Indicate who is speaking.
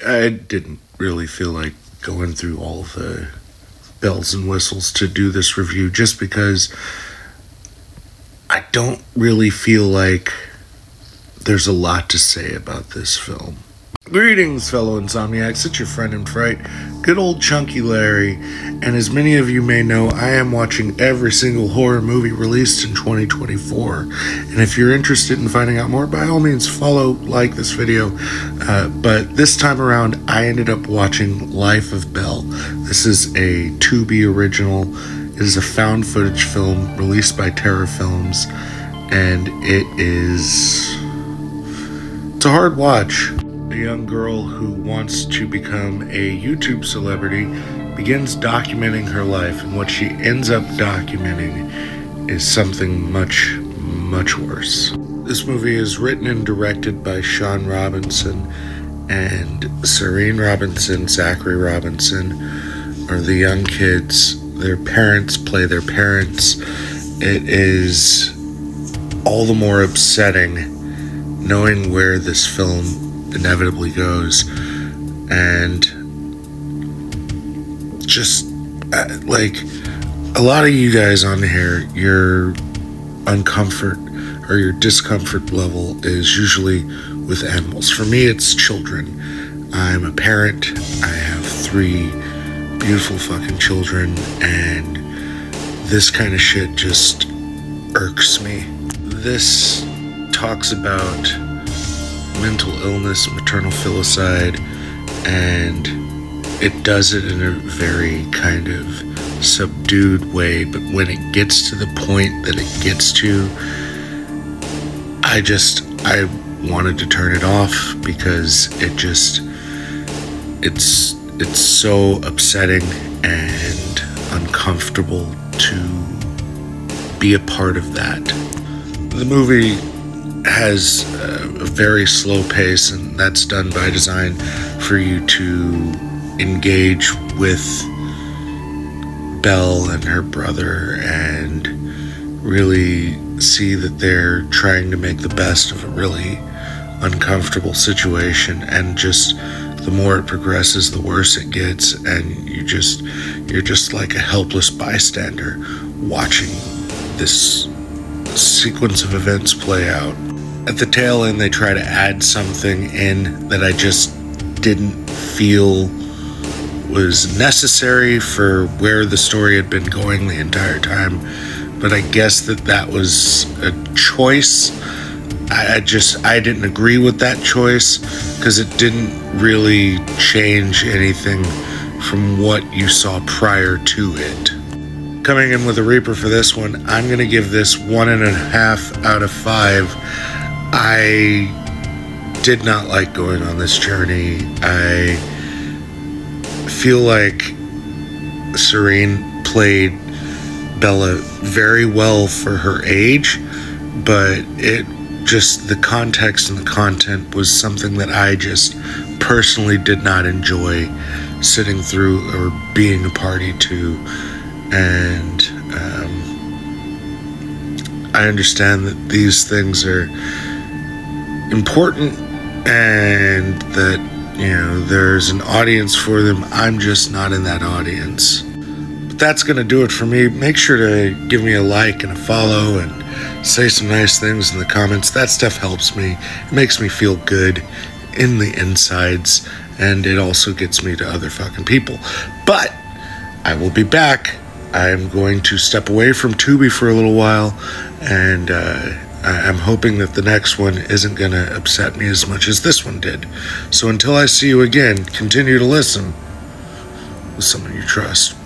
Speaker 1: I didn't really feel like going through all the bells and whistles to do this review just because I don't really feel like there's a lot to say about this film. Greetings, fellow insomniacs. It's your friend in fright, good old Chunky Larry, and as many of you may know, I am watching every single horror movie released in 2024, and if you're interested in finding out more, by all means like this video, but this time around I ended up watching Life of Belle. This is a Tubi original. It is a found footage film released by Terror Films, and it's a hard watch. A young girl who wants to become a YouTube celebrity begins documenting her life, and what she ends up documenting is something much, much worse. This movie is written and directed by Sean Robinson, and Serene Robinson, Zachary Robinson are the young kids. Their parents play their parents. It is all the more upsetting knowing where this film inevitably goes, and just like a lot of you guys on here, your your discomfort level is usually with animals. For me, it's children. I'm a parent. I have 3 beautiful fucking children, and this kind of shit just irks me. This talks about mental illness, maternal filicide, and it does it in a very kind of subdued way, but when it gets to the point that it gets to, I wanted to turn it off because it's so upsetting and uncomfortable to be a part of that. The movie has a very slow pace, and that's done by design for you to engage with Belle and her brother and really see that they're trying to make the best of a really uncomfortable situation, and just the more it progresses, the worse it gets, and you're just like a helpless bystander watching this sequence of events play out. At the tail end, they try to add something in that I just didn't feel was necessary for where the story had been going the entire time, but I guess that was a choice. I didn't agree with that choice because it didn't really change anything from what you saw prior to it. Coming in with a Reaper for this one, I'm going to give this 1.5 out of 5. I did not like going on this journey. I feel like Serene played Bella very well for her age, but the context and the content was something that I just personally did not enjoy sitting through or being a party to. And I understand that these things are important and that, there's an audience for them. I'm just not in that audience. But that's going to do it for me. Make sure to give me a like and a follow and say some nice things in the comments. That stuff helps me. It makes me feel good in the insides, and it also gets me to other fucking people. But I will be back. I'm going to step away from Tubi for a little while, and I'm hoping that the next one isn't going to upset me as much as this one did. So until I see you again, continue to listen with someone you trust.